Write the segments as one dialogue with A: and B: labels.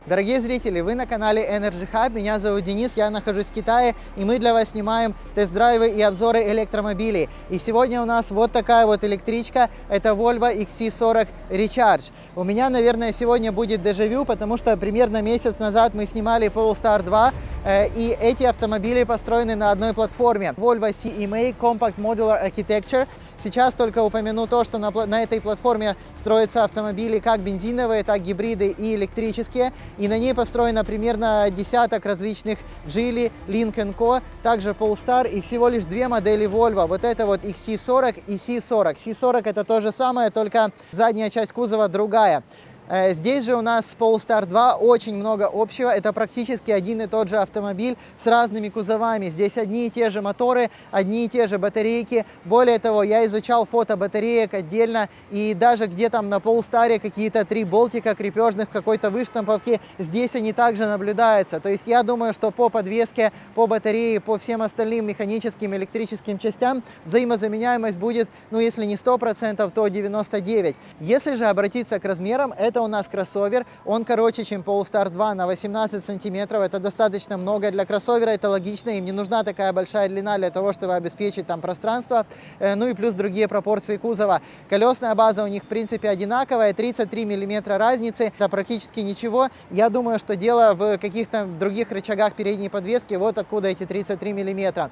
A: Дорогие зрители, вы на канале Energy Hub, меня зовут Денис, я нахожусь в Китае, и мы для вас снимаем тест-драйвы и обзоры электромобилей. И сегодня у нас вот такая вот электричка, это Volvo XC40 Recharge. У меня, наверное, сегодня будет дежавю, потому что примерно месяц назад мы снимали Polestar 2, и эти автомобили построены на одной платформе. Volvo CMA Compact Modular Architecture. Сейчас только упомяну то, что на этой платформе строятся автомобили как бензиновые, так и гибриды и электрические. И на ней построено примерно десяток различных Geely, Lynk & Co, также Polestar и всего лишь две модели Volvo. Вот это вот XC40 и C40. C40 это то же самое, только задняя часть кузова другая. Здесь же у нас с Polestar 2 очень много общего. Это практически один и тот же автомобиль с разными кузовами. Здесь одни и те же моторы, одни и те же батарейки. Более того, я изучал фото батареек отдельно. И даже где там на Polestar какие-то 3 болтика крепежных в какой-то выштамповке, здесь они также наблюдаются. То есть я думаю, что по подвеске, по батарее, по всем остальным механическим, электрическим частям взаимозаменяемость будет, ну если не 100%, то 99%. Если же обратиться к размерам, это у нас кроссовер, он короче, чем Polestar 2 на 18 сантиметров, это достаточно много для кроссовера, это логично, им не нужна такая большая длина для того, чтобы обеспечить там пространство, ну и плюс другие пропорции кузова. Колесная база у них в принципе одинаковая, 33 миллиметра разницы, это практически ничего. Я думаю, что дело в каких-то других рычагах передней подвески, вот откуда эти 33 миллиметра.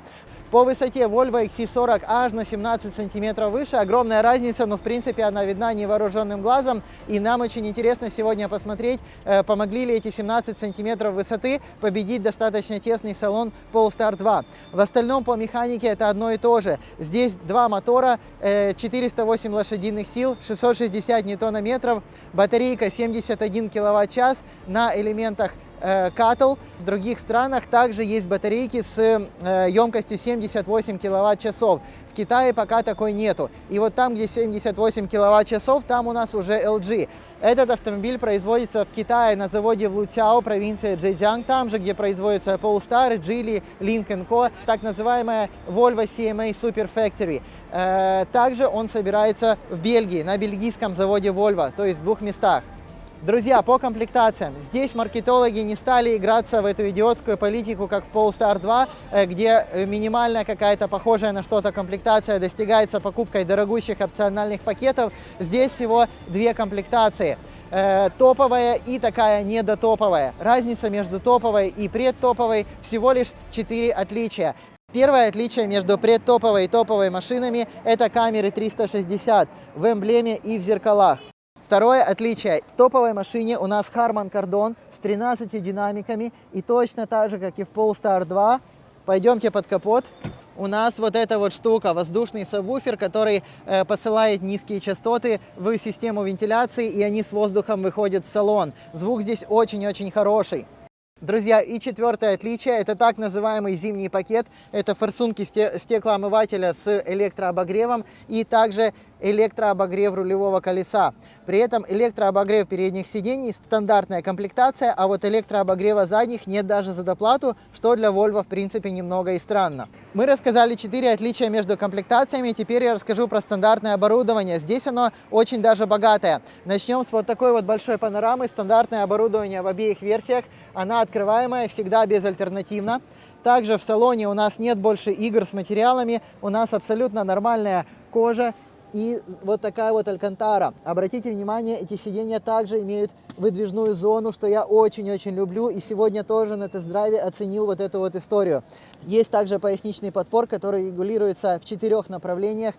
A: По высоте Volvo XC40 аж на 17 сантиметров выше, огромная разница, но в принципе она видна невооруженным глазом, и нам очень интересно сегодня посмотреть, помогли ли эти 17 сантиметров высоты победить достаточно тесный салон Polestar 2. В остальном по механике это одно и то же. Здесь два мотора, 408 лошадиных сил, 660 ньютонометров, батарейка 71 киловатт-час на элементах Cattle. В других странах также есть батарейки с емкостью 78 киловатт-часов. В Китае пока такой нету. И вот там, где 78 киловатт-часов, там у нас уже LG. Этот автомобиль производится в Китае на заводе в Луцяо, провинция Джэцзян, там же, где производятся Polestar, Geely, Lynk & Co, так называемая Volvo CMA Super Factory. Также он собирается в Бельгии, на бельгийском заводе Volvo, то есть в 2 местах. Друзья, по комплектациям. Здесь маркетологи не стали играться в эту идиотскую политику, как в Polestar 2, где минимальная какая-то похожая на что-то комплектация достигается покупкой дорогущих опциональных пакетов. Здесь всего 2 комплектации. Топовая и такая недотоповая. Разница между топовой и предтоповой всего лишь 4 отличия. Первое отличие между предтоповой и топовой машинами – это камеры 360 в эмблеме и в зеркалах. Второе отличие. В топовой машине у нас Harman Kardon с 13 динамиками, и точно так же, как и в Polestar 2, пойдемте под капот. У нас вот эта вот штука, воздушный сабвуфер, который посылает низкие частоты в систему вентиляции, и они с воздухом выходят в салон. Звук здесь очень-очень хороший. Друзья, и четвертое отличие – это так называемый зимний пакет. Это форсунки стеклоомывателя с электрообогревом и также электрообогрев рулевого колеса. При этом электрообогрев передних сидений – стандартная комплектация, а вот электрообогрева задних нет даже за доплату, что для Volvo в принципе немного и странно. Мы рассказали 4 отличия между комплектациями, теперь я расскажу про стандартное оборудование. Здесь оно очень даже богатое. Начнем с вот такой вот большой панорамы. Стандартное оборудование в обеих версиях. Она открываемая, всегда безальтернативно. Также в салоне у нас нет больше игр с материалами, у нас абсолютно нормальная кожа и вот такая вот алькантара. Обратите внимание, эти сиденья также имеют выдвижную зону, что я очень-очень люблю, и сегодня тоже на тест-драйве оценил вот эту вот историю. Есть также поясничный подпор, который регулируется в 4 направлениях,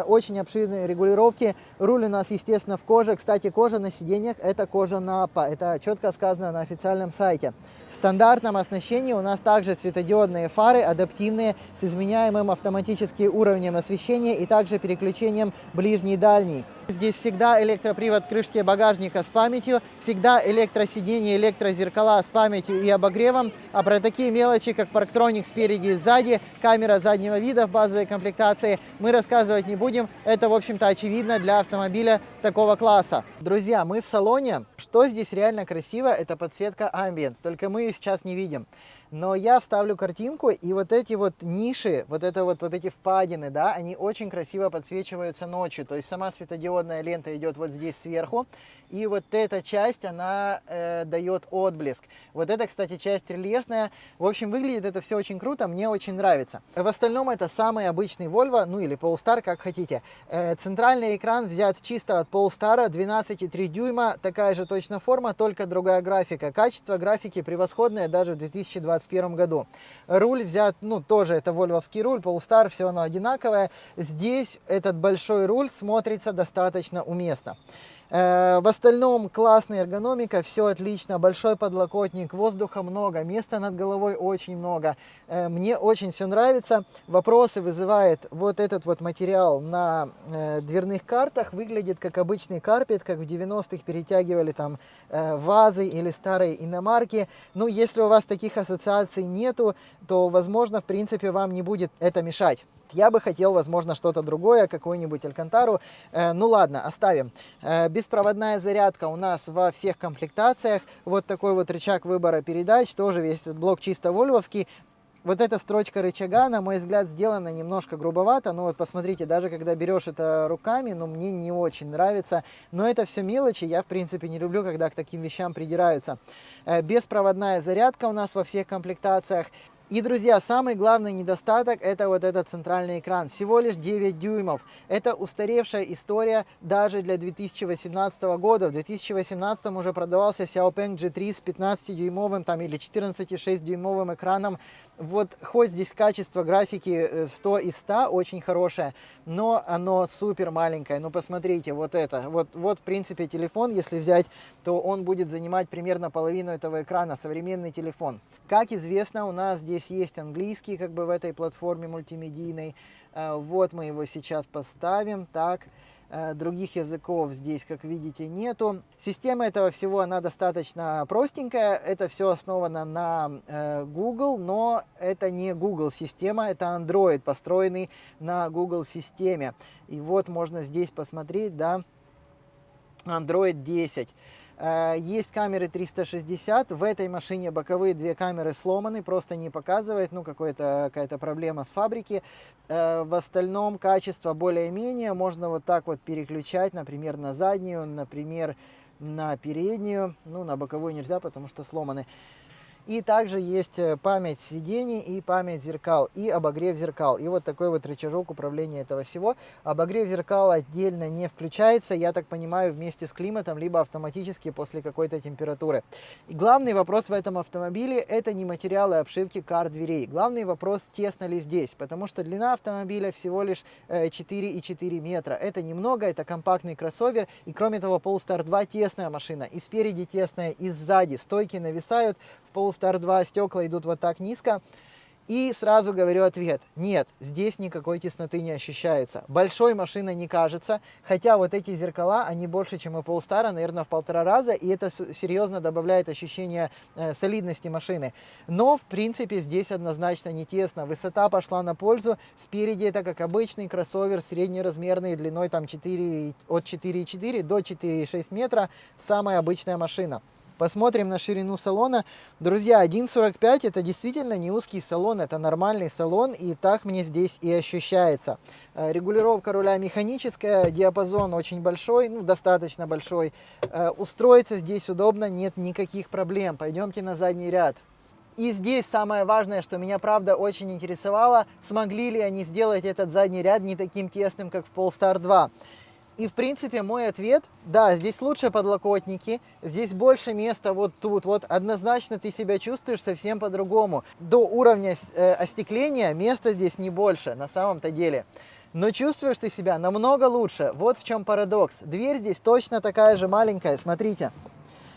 A: очень обширные регулировки. Руль у нас, естественно, в коже. Кстати, кожа на сиденьях – это кожа Напа, это четко сказано на официальном сайте. В стандартном оснащении у нас также светодиодные фары, адаптивные, с изменяемым автоматическим уровнем освещения и также переключением ближний и дальний. Здесь всегда электропривод крышки багажника с памятью, всегда электросиденье, электрозеркала с памятью и обогревом. А про такие мелочи, как парктроник спереди и сзади, камера заднего вида в базовой комплектации, мы рассказывать не будем. Это, в общем-то, очевидно для автомобиля такого класса. Друзья, мы в салоне. Что здесь реально красиво, это подсветка Ambient. Только мы ее сейчас не видим. Но я вставлю картинку, и вот эти вот ниши, вот эти впадины, да, они очень красиво подсвечиваются ночью. То есть сама светодиодная беспроводная лента идет вот здесь сверху. И вот эта часть, она дает отблеск. Вот эта, кстати, часть рельефная. В общем, выглядит это все очень круто, мне очень нравится. В остальном это самый обычный Volvo, ну или Polestar, как хотите. Центральный экран взят чисто от Polestar, 12,3 дюйма, такая же точно форма, только другая графика. Качество графики превосходное даже в 2021 году. Руль взят, ну тоже это вольвовский руль, Polestar, все оно одинаковое. Здесь этот большой руль смотрится достаточно уместно. В остальном классная эргономика, все отлично, большой подлокотник, воздуха много, места над головой очень много. Мне очень все нравится. Вопросы вызывает вот этот вот материал на дверных картах. Выглядит как обычный карпет, как в 90-х перетягивали там вазы или старые иномарки. Ну, если у вас таких ассоциаций нету, то, возможно, в принципе, вам не будет это мешать. Я бы хотел, возможно, что-то другое, какую-нибудь Алькантару. Ну ладно, оставим. Беспроводная зарядка у нас во всех комплектациях. Вот такой вот рычаг выбора передач. Тоже весь этот блок чисто вольвовский. Вот эта строчка рычага, на мой взгляд, сделана немножко грубовато. Ну вот посмотрите, даже когда берешь это руками, ну мне не очень нравится. Но это все мелочи, я в принципе не люблю, когда к таким вещам придираются. Беспроводная зарядка у нас во всех комплектациях. И, друзья, самый главный недостаток — это вот этот центральный экран. Всего лишь 9 дюймов. Это устаревшая история даже для 2018 года. В 2018 уже продавался Xiaopeng G3 с 15-дюймовым там, или 14,6-дюймовым экраном. Вот хоть здесь качество графики 100 из 100 очень хорошее, но оно супер маленькое. Ну, посмотрите, вот это. Вот, в принципе, телефон, если взять, то он будет занимать примерно половину этого экрана, современный телефон. Как известно, у нас здесь есть английский, как бы в этой платформе мультимедийной. Вот мы его сейчас поставим. Так, других языков здесь, как видите, нету. Система этого всего, она достаточно простенькая. Это все основано на Google, но это не Google система, это Android, построенный на Google системе. И вот можно здесь посмотреть, да, Android 10. Есть камеры 360, в этой машине боковые две камеры сломаны, просто не показывает, ну какая-то проблема с фабрики. В остальном качество более-менее, можно вот так вот переключать, например, на заднюю, например, на переднюю, ну на боковую нельзя, потому что сломаны. И также есть память сидений и память зеркал, и обогрев зеркал. И вот такой вот рычажок управления этого всего. Обогрев зеркал отдельно не включается, я так понимаю, вместе с климатом, либо автоматически после какой-то температуры. И главный вопрос в этом автомобиле — это не материалы обшивки кар-дверей. Главный вопрос, тесно ли здесь, потому что длина автомобиля всего лишь 4,4 метра. Это немного, это компактный кроссовер, и кроме того, Polestar 2 тесная машина. И спереди тесная, и сзади. Стойки нависают. В Polestar 2 стекла идут вот так низко. И сразу говорю ответ. Нет, здесь никакой тесноты не ощущается. Большой машина не кажется, хотя вот эти зеркала, они больше, чем у Polestar, наверное, в 1,5 раза, и это серьезно добавляет ощущение солидности машины. Но, в принципе, здесь однозначно не тесно. Высота пошла на пользу. Спереди это как обычный кроссовер, среднеразмерный, длиной там от 4,4 до 4,6 метра. Самая обычная машина. Посмотрим на ширину салона. Друзья, 1,45 это действительно не узкий салон, это нормальный салон, и так мне здесь и ощущается. Регулировка руля механическая, диапазон очень большой, ну достаточно большой. Устроиться здесь удобно, нет никаких проблем. Пойдемте на задний ряд. И здесь самое важное, что меня правда очень интересовало, смогли ли они сделать этот задний ряд не таким тесным, как в Polestar 2. И, в принципе, мой ответ, да, здесь лучше подлокотники, здесь больше места вот тут, вот однозначно ты себя чувствуешь совсем по-другому. До уровня остекления места здесь не больше, на самом-то деле. Но чувствуешь ты себя намного лучше, вот в чем парадокс. Дверь здесь точно такая же маленькая, смотрите.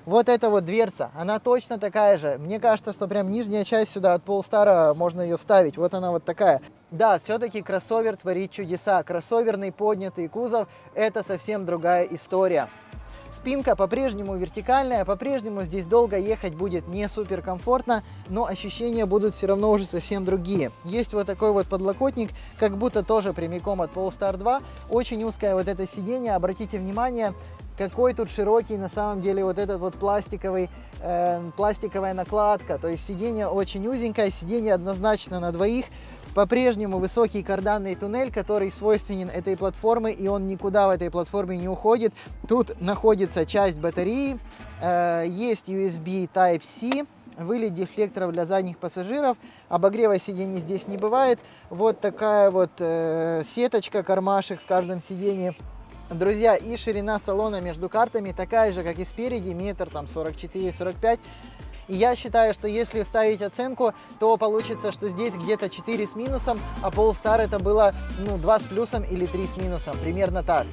A: Вот эта вот дверца, она точно такая же. Мне кажется, что прям нижняя часть сюда от Polestar можно ее вставить. Вот она вот такая. Да, все-таки кроссовер творит чудеса. Кроссоверный поднятый кузов — это совсем другая история. Спинка по-прежнему вертикальная, по-прежнему здесь долго ехать будет не супер комфортно, но ощущения будут все равно уже совсем другие. Есть вот такой вот подлокотник, как будто тоже прямиком от Polestar 2. Очень узкое вот это сиденье, обратите внимание, какой тут широкий на самом деле вот этот вот пластиковая накладка. То есть сиденье очень узенькое, сиденье однозначно на двоих. По-прежнему высокий карданный туннель, который свойственен этой платформе, и он никуда в этой платформе не уходит. Тут находится часть батареи, есть USB Type-C, вылет дефлекторов для задних пассажиров, обогрева сидений здесь не бывает. Вот такая вот сеточка, кармашек в каждом сидении. Друзья, и ширина салона между картами такая же, как и спереди, метр там 44-45. И я считаю, что если ставить оценку, то получится, что здесь где-то 4 с минусом, а Polestar это было 2 с плюсом или 3 с минусом, примерно так.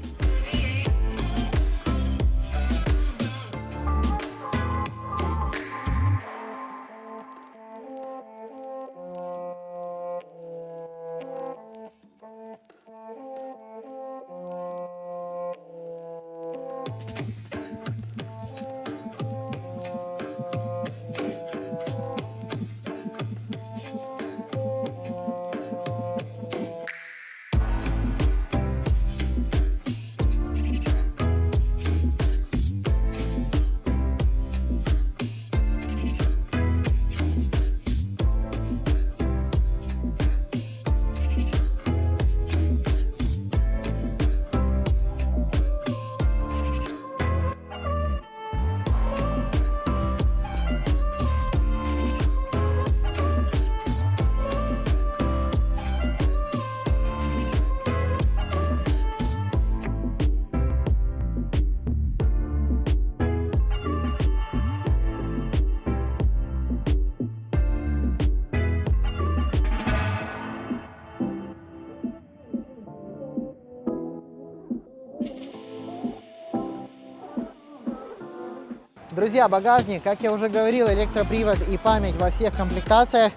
A: Друзья, багажник, как я уже говорил, электропривод и память во всех комплектациях.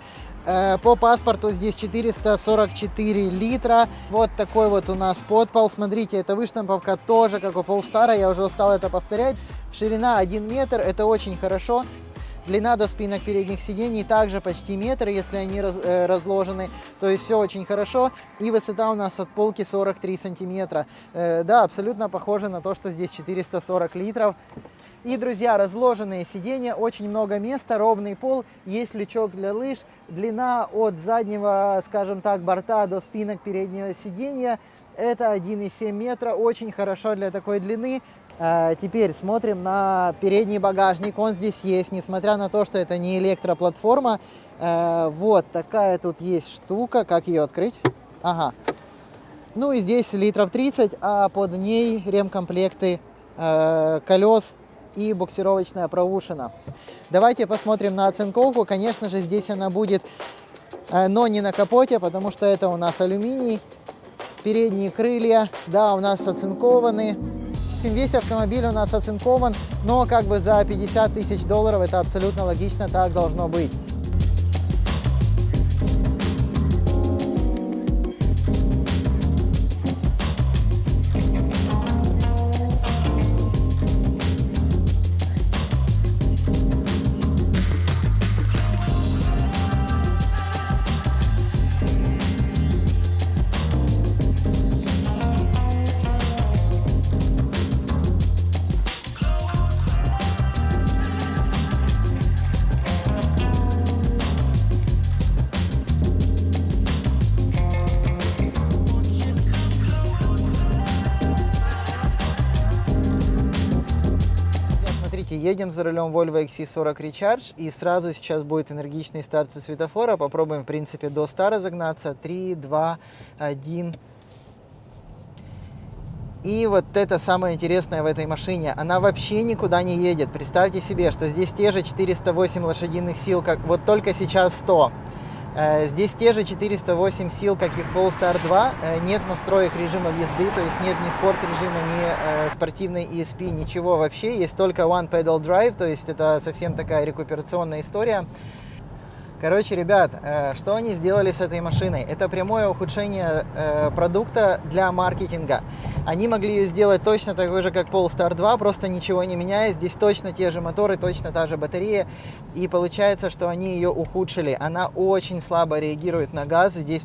A: По паспорту здесь 444 литра. Вот такой вот у нас подпол. Смотрите, это выштамповка тоже, как у Polestar. Я уже устал это повторять. Ширина 1 метр, это очень хорошо. Длина до спинок передних сидений также почти метр, если они разложены. То есть все очень хорошо. И высота у нас от полки 43 сантиметра. Да, абсолютно похоже на то, что здесь 440 литров. И, друзья, разложенные сиденья, очень много места, ровный пол, есть лючок для лыж. Длина от заднего, скажем так, борта до спинок переднего сиденья это 1,7 метра, очень хорошо для такой длины. Теперь смотрим на передний багажник, он здесь есть, несмотря на то, что это не электроплатформа. Вот такая тут есть штука, как ее открыть? Ага. Ну и здесь литров 30, а под ней ремкомплекты колес и буксировочная проушина. Давайте посмотрим на оцинковку. Конечно же, здесь она будет, но не на капоте, потому что это у нас алюминий. Передние крылья, да, у нас оцинкованы. Весь автомобиль у нас оцинкован, но как бы за 50 тысяч долларов это абсолютно логично, так должно быть. Едем за рулем Volvo XC40 Recharge, и сразу сейчас будет энергичный старт со светофора. Попробуем, в принципе, до 100 разогнаться. 3, 2, 1. И вот это самое интересное в этой машине. Она вообще никуда не едет. Представьте себе, что здесь те же 408 лошадиных сил, как вот только сейчас 100. Здесь те же 408 сил, как и в Polestar 2. Нет настроек режима езды, то есть нет ни спорт режима, ни спортивной ESP, ничего вообще. Есть только One Pedal Drive, то есть это совсем такая рекуперационная история. Короче, ребят, что они сделали с этой машиной? Это прямое ухудшение продукта для маркетинга. Они могли ее сделать точно такой же, как Polestar 2, просто ничего не меняя. Здесь точно те же моторы, точно та же батарея. И получается, что они ее ухудшили. Она очень слабо реагирует на газ. Здесь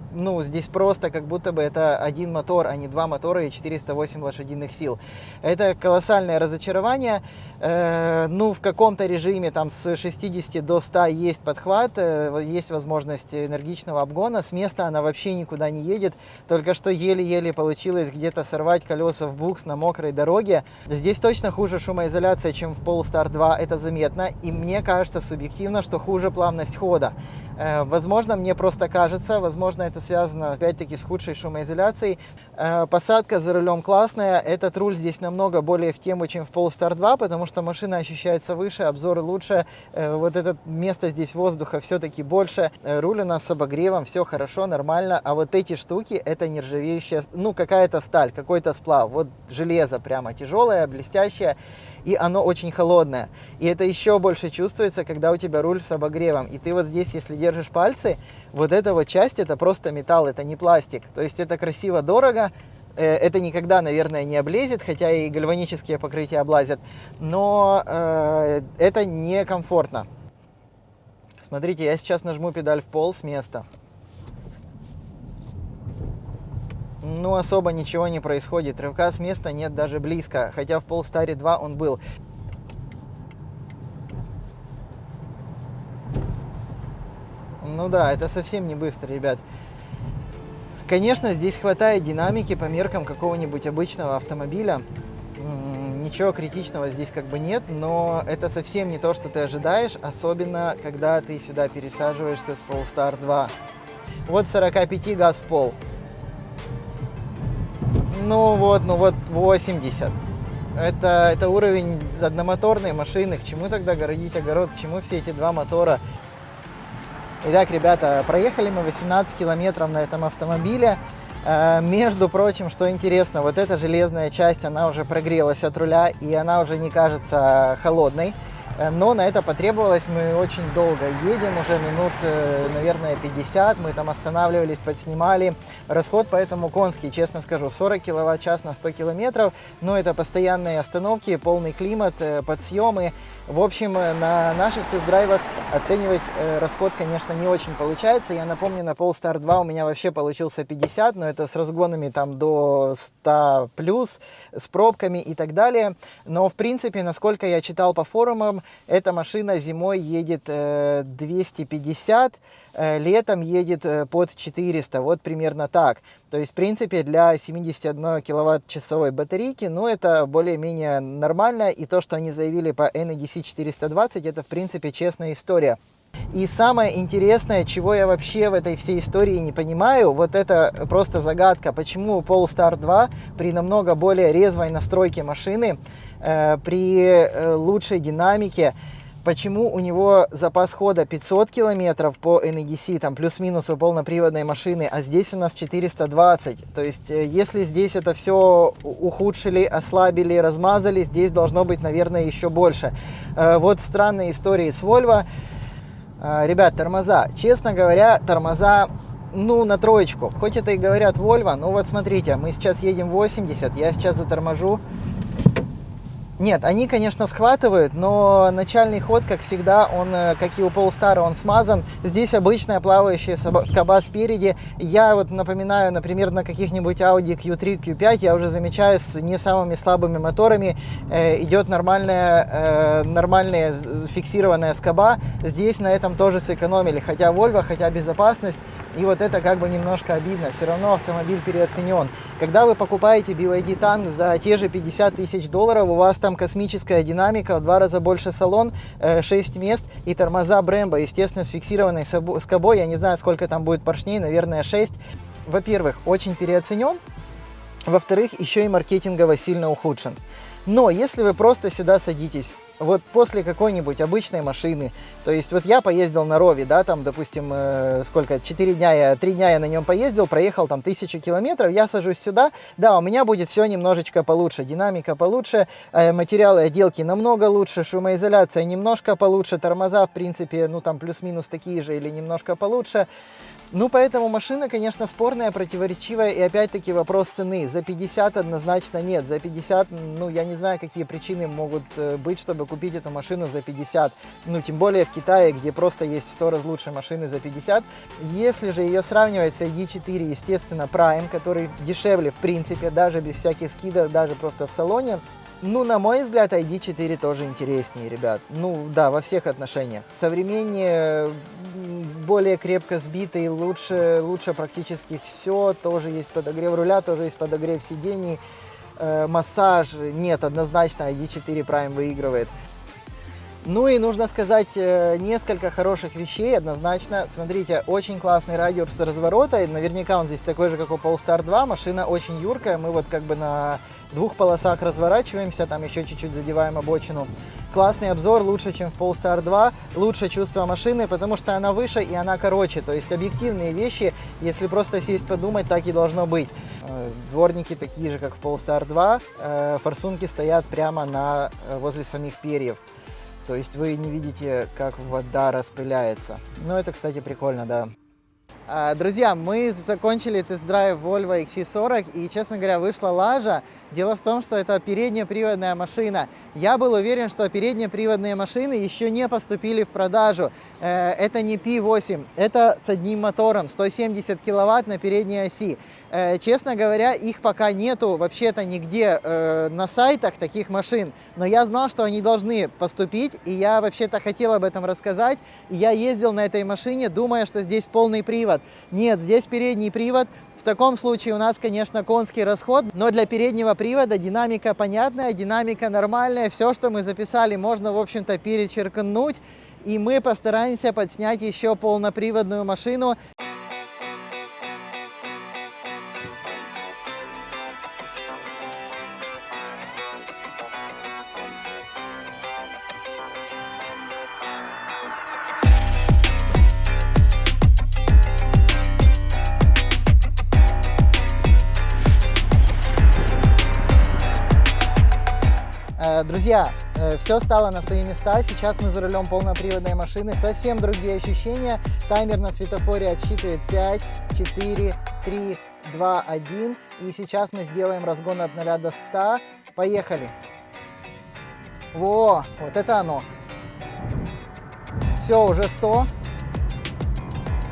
A: просто как будто бы это один мотор, а не два мотора и 408 лошадиных сил. Это колоссальное разочарование. В каком-то режиме там с 60 до 100 есть подхват. есть возможность энергичного обгона. С места она вообще никуда не едет. Только что еле-еле получилось где-то сорвать колеса в букс на мокрой дороге. Здесь точно хуже шумоизоляция, чем в Polestar 2, это заметно. И мне кажется субъективно, что хуже плавность хода. Возможно, мне просто кажется, возможно, это связано опять-таки с худшей шумоизоляцией. Посадка за рулем классная, этот руль здесь намного более в тему, чем в Polestar 2, потому что машина ощущается выше, обзоры лучше, вот это место здесь воздуха все-таки больше, руль у нас с обогревом, все хорошо, нормально, а вот эти штуки, это нержавеющая, ну какая-то сталь, какой-то сплав, вот железо прямо тяжелое, блестящее, и оно очень холодное. И это еще больше чувствуется, когда у тебя руль с обогревом. И ты вот здесь, если держишь пальцы, вот эта вот часть, это просто металл, это не пластик. То есть это красиво, дорого. Это никогда, наверное, не облезет, хотя и гальванические покрытия облазят. Но это некомфортно. Смотрите, я сейчас нажму педаль в пол с места. Ну, особо ничего не происходит. Рывка с места нет даже близко. Хотя в Polestar 2 он был. Ну да, это совсем не быстро, ребят. Конечно, здесь хватает динамики по меркам какого-нибудь обычного автомобиля. Ничего критичного здесь как бы нет, но это совсем не то, что ты ожидаешь, особенно когда ты сюда пересаживаешься с Polestar 2. Вот 45 газ в пол. Ну вот 80. Это уровень одномоторной машины. К чему тогда городить огород? К чему все эти два мотора? Итак, ребята, проехали мы 18 километров на этом автомобиле. Между прочим, что интересно, вот эта железная часть, она уже прогрелась от руля, и она уже не кажется холодной. Но на это потребовалось, мы очень долго едем, уже минут, наверное, 50, мы там останавливались, подснимали. Расход поэтому конский, честно скажу, 40 киловатт-час на 100 километров, но это постоянные остановки, полный климат, подсъемы. В общем, на наших тест-драйвах оценивать расход, конечно, не очень получается. Я напомню, на Polestar 2 у меня вообще получился 50, но это с разгонами там до 100 плюс, с пробками и так далее. Но, в принципе, насколько я читал по форумам, эта машина зимой едет 250, летом едет под 400, вот примерно так. То есть, в принципе, для 71 киловатт-часовой батарейки, ну, это более-менее нормально. И то, что они заявили по NEDC 420, это, в принципе, честная история. И самое интересное, чего я вообще в этой всей истории не понимаю, вот это просто загадка, почему Polestar 2 при намного более резвой настройке машины, при лучшей динамике, почему у него запас хода 500 километров по NEDC, там плюс-минус у полноприводной машины, а здесь у нас 420. То есть, если здесь это все ухудшили, ослабили, размазали, здесь должно быть, наверное, еще больше. Вот странные истории с Volvo. Ребят, тормоза. Честно говоря, тормоза, ну, на троечку. Хоть это и говорят Volvo, но вот смотрите, мы сейчас едем 80, я сейчас заторможу. Нет, они, конечно, схватывают, но начальный ход, как всегда, он, как и у Polestar, он смазан. Здесь обычная плавающая скоба спереди. Я вот напоминаю, например, на каких-нибудь Audi Q3, Q5 я уже замечаю, с не самыми слабыми моторами идет нормальная фиксированная скоба. Здесь на этом тоже сэкономили, хотя Volvo, хотя безопасность. И вот это как бы немножко обидно. Все равно автомобиль переоценен. Когда вы покупаете BYD танк за те же 50 тысяч долларов, у вас там космическая динамика, в 2 раза больше салон, 6 мест и тормоза Brembo, естественно, с фиксированной скобой. Я не знаю, сколько там будет поршней, наверное, 6. Во-первых, очень переоценен. Во-вторых, еще и маркетингово сильно ухудшен. Но если вы просто сюда садитесь, вот после какой-нибудь обычной машины, то есть вот я поездил на Рове, да, там, допустим, 3 дня я на нем поездил, проехал там 1000 километров, я сажусь сюда, да, у меня будет все немножечко получше, динамика получше, материалы отделки намного лучше, шумоизоляция немножко получше, тормоза, в принципе, ну там плюс-минус такие же или немножко получше. Ну, поэтому машина, конечно, спорная, противоречивая, и опять-таки вопрос цены. За 50 однозначно нет. За 50, ну, я не знаю, какие причины могут быть, чтобы купить эту машину за 50. Ну, тем более в Китае, где просто есть в 100 раз лучше машины за 50. Если же ее сравнивать с ID4, естественно, Prime, который дешевле, в принципе, даже без всяких скидок, даже просто в салоне, ну, на мой взгляд, ID4 тоже интереснее, ребят. Ну, да, во всех отношениях. Современнее, более крепко сбитый, лучше практически все. Тоже есть подогрев руля, тоже есть подогрев сидений, массаж. Нет, однозначно ID4 Prime выигрывает. Ну и нужно сказать несколько хороших вещей однозначно. Смотрите, очень классный радиус разворота. И наверняка он здесь такой же, как у Polestar 2. Машина очень юркая. Мы вот как бы на двух полосах разворачиваемся, там еще чуть-чуть задеваем обочину. Классный обзор, лучше, чем в Polestar 2. Лучше чувство машины, потому что она выше и она короче. То есть объективные вещи, если просто сесть подумать, так и должно быть. Дворники такие же, как в Polestar 2. Форсунки стоят прямо возле самих перьев. То есть вы не видите, как вода распыляется. Ну, это, кстати, прикольно, да. Друзья, мы закончили тест-драйв Volvo XC40, и, честно говоря, вышла лажа. Дело в том, что это переднеприводная машина. Я был уверен, что переднеприводные машины еще не поступили в продажу. Это не P8, это с одним мотором, 170 киловатт на передней оси. Честно говоря, их пока нету вообще-то нигде на сайтах таких машин. Но я знал, что они должны поступить, и я вообще-то хотел об этом рассказать. И я ездил на этой машине, думая, что здесь полный привод. Нет, здесь передний привод. В таком случае у нас, конечно, конский расход, но для переднего привода динамика понятная, динамика нормальная. Все, что мы записали, можно, в общем-то, перечеркнуть. И мы постараемся подснять еще полноприводную машину. Друзья, все стало на свои места. Сейчас мы за рулем полноприводной машины. Совсем другие ощущения. Таймер на светофоре отсчитывает 5, 4, 3, 2, 1. И сейчас мы сделаем разгон от 0 до 100. Поехали. Во, вот это оно. Все, уже 100.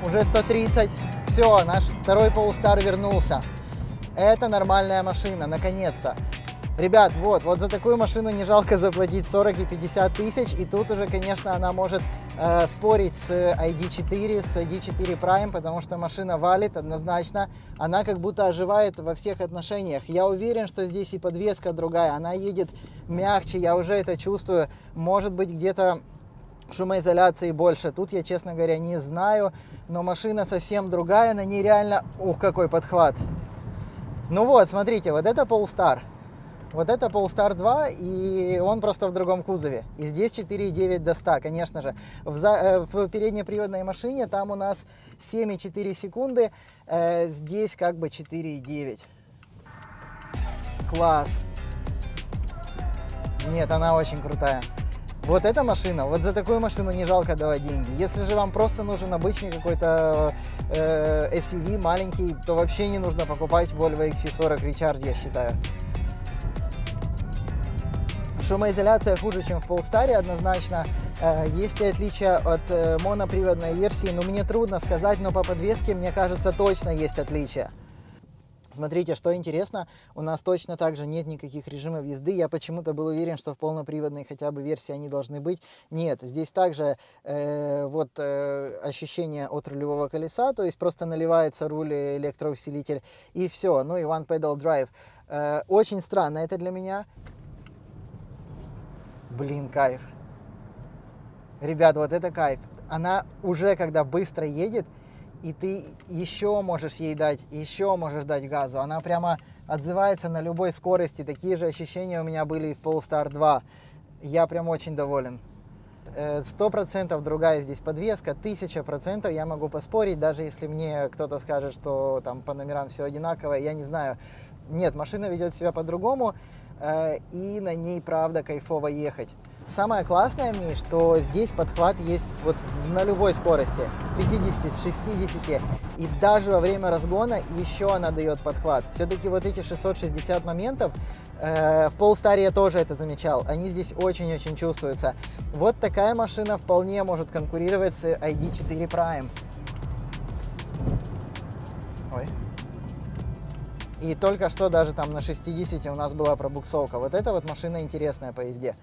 A: Уже 130. Все, наш второй Polestar вернулся. Это нормальная машина, наконец-то. Ребят, вот за такую машину не жалко заплатить 40 и 50 тысяч. И тут уже, конечно, она может спорить с ID4, с ID4 Prime, потому что машина валит однозначно. Она как будто оживает во всех отношениях. Я уверен, что здесь и подвеска другая. Она едет мягче, я уже это чувствую. Может быть, где-то шумоизоляции больше. Тут я, честно говоря, не знаю. Но машина совсем другая. На ней реально... Ух, какой подхват. Ну вот, смотрите, вот это Polestar. Вот это Polestar 2, и он просто в другом кузове. И здесь 4,9 до 100, конечно же. В переднеприводной машине там у нас 7,4 секунды, здесь как бы 4,9. Класс. Нет, она очень крутая. Вот эта машина, вот за такую машину не жалко давать деньги. Если же вам просто нужен обычный какой-то SUV маленький, то вообще не нужно покупать Volvo XC40 Recharge, я считаю. Шумоизоляция хуже, чем в Polestar, однозначно. Есть ли отличия от моноприводной версии? Ну, мне трудно сказать, но по подвеске, мне кажется, точно есть отличия. Смотрите, что интересно, у нас точно так же нет никаких режимов езды. Я почему-то был уверен, что в полноприводной хотя бы версии они должны быть. Нет, здесь также ощущение от рулевого колеса, то есть просто наливается руль, электроусилитель, и все. Ну и One Pedal Drive. Очень странно это для меня. Блин, кайф. Ребят, вот это кайф. Она уже, когда быстро едет, и ты еще можешь ей дать, еще можешь дать газу. Она прямо отзывается на любой скорости. Такие же ощущения у меня были и в Polestar 2. Я прям очень доволен. 100% другая здесь подвеска, 1000% я могу поспорить, даже если мне кто-то скажет, что там по номерам все одинаково, я не знаю. Нет, машина ведет себя по-другому, и на ней правда кайфово ехать. Самое классное в ней, что здесь подхват есть вот на любой скорости, с 50, с 60, и даже во время разгона еще она дает подхват. Все-таки вот эти 660 моментов, в Polestar я тоже это замечал, они здесь очень-очень чувствуются. Вот такая машина вполне может конкурировать с ID4 Prime. Ой. И только что даже там на 60 у нас была пробуксовка. Вот эта вот машина интересная по езде.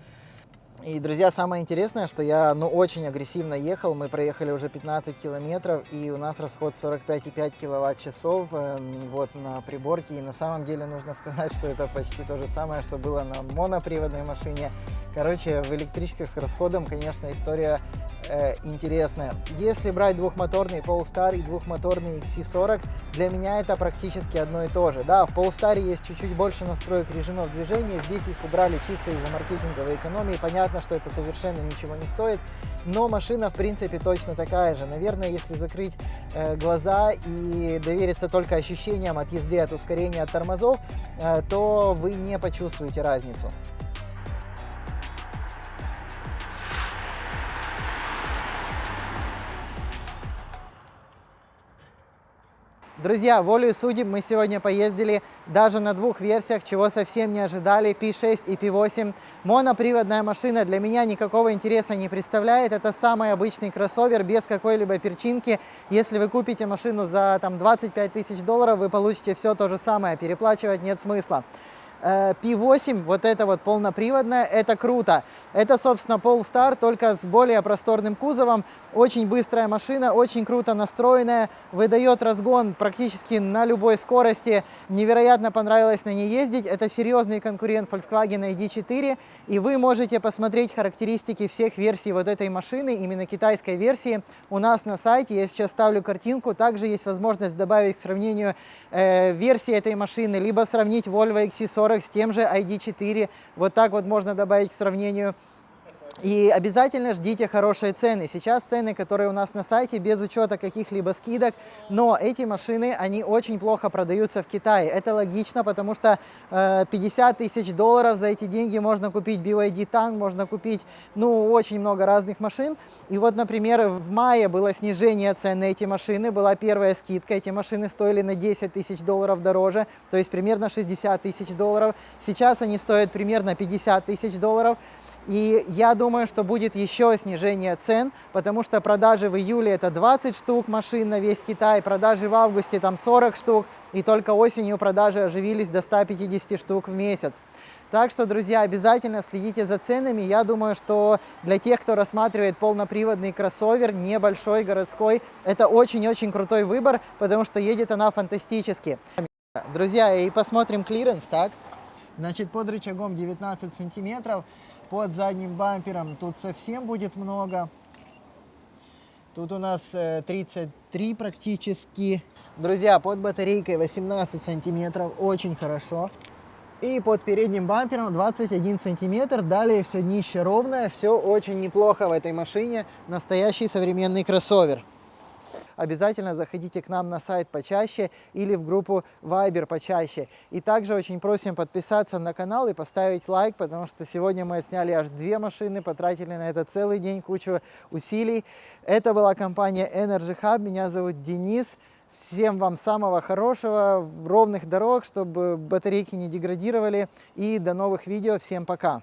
A: И, друзья, самое интересное, что я, очень агрессивно ехал. Мы проехали уже 15 километров, и у нас расход 45,5 киловатт-часов вот на приборке. И на самом деле нужно сказать, что это почти то же самое, что было на моноприводной машине. Короче, в электричках с расходом, конечно, история интересная. Если брать двухмоторный Polestar и двухмоторный XC40, для меня это практически одно и то же. Да, в Polestar есть чуть-чуть больше настроек режимов движения, здесь их убрали чисто из-за маркетинговой экономии. Понятно, что это совершенно ничего не стоит, но машина в принципе точно такая же. Наверное, если закрыть глаза и довериться только ощущениям от езды, от ускорения, от тормозов, то вы не почувствуете разницу. Друзья, волею судеб мы сегодня поездили даже на двух версиях, чего совсем не ожидали, P6 и P8. Моноприводная машина для меня никакого интереса не представляет. Это самый обычный кроссовер без какой-либо перчинки. Если вы купите машину за $25 тысяч, вы получите все то же самое, переплачивать нет смысла. P8, вот это вот полноприводная, это круто. Это, собственно, Polestar, только с более просторным кузовом. Очень быстрая машина, очень круто настроенная, выдает разгон практически на любой скорости. Невероятно понравилось на ней ездить. Это серьезный конкурент Volkswagen ID4. И вы можете посмотреть характеристики всех версий вот этой машины, именно китайской версии, у нас на сайте. Я сейчас ставлю картинку. Также есть возможность добавить к сравнению версии этой машины, либо сравнить Volvo XC40 с тем же ID4. Вот так вот можно добавить к сравнению. И обязательно ждите хорошие цены. Сейчас цены, которые у нас на сайте, без учета каких-либо скидок, но эти машины, они очень плохо продаются в Китае. Это логично, потому что $50 тысяч за эти деньги можно купить BYD танк, можно купить, очень много разных машин. И вот, например, в мае было снижение цен на эти машины, была первая скидка, эти машины стоили на $10 тысяч дороже, то есть примерно $60 тысяч. Сейчас они стоят примерно $50 тысяч. И я думаю, что будет еще снижение цен, потому что продажи в июле это 20 штук машин на весь Китай, продажи в августе там 40 штук, и только осенью продажи оживились до 150 штук в месяц. Так что, друзья, обязательно следите за ценами. Я думаю, что для тех, кто рассматривает полноприводный кроссовер, небольшой, городской, это очень-очень крутой выбор, потому что едет она фантастически. Друзья, и посмотрим клиренс, так? Значит, под рычагом 19 сантиметров. Под задним бампером тут совсем будет много. Тут у нас 33 практически. Друзья, под батарейкой 18 сантиметров. Очень хорошо. И под передним бампером 21 сантиметр. Далее все днище ровное. Все очень неплохо в этой машине. Настоящий современный кроссовер. Обязательно заходите к нам на сайт почаще или в группу Viber почаще. И также очень просим подписаться на канал и поставить лайк, потому что сегодня мы сняли аж 2 машины, потратили на это целый день, кучу усилий. Это была компания Energy Hub. Меня зовут Денис. Всем вам самого хорошего, ровных дорог, чтобы батарейки не деградировали. И до новых видео. Всем пока!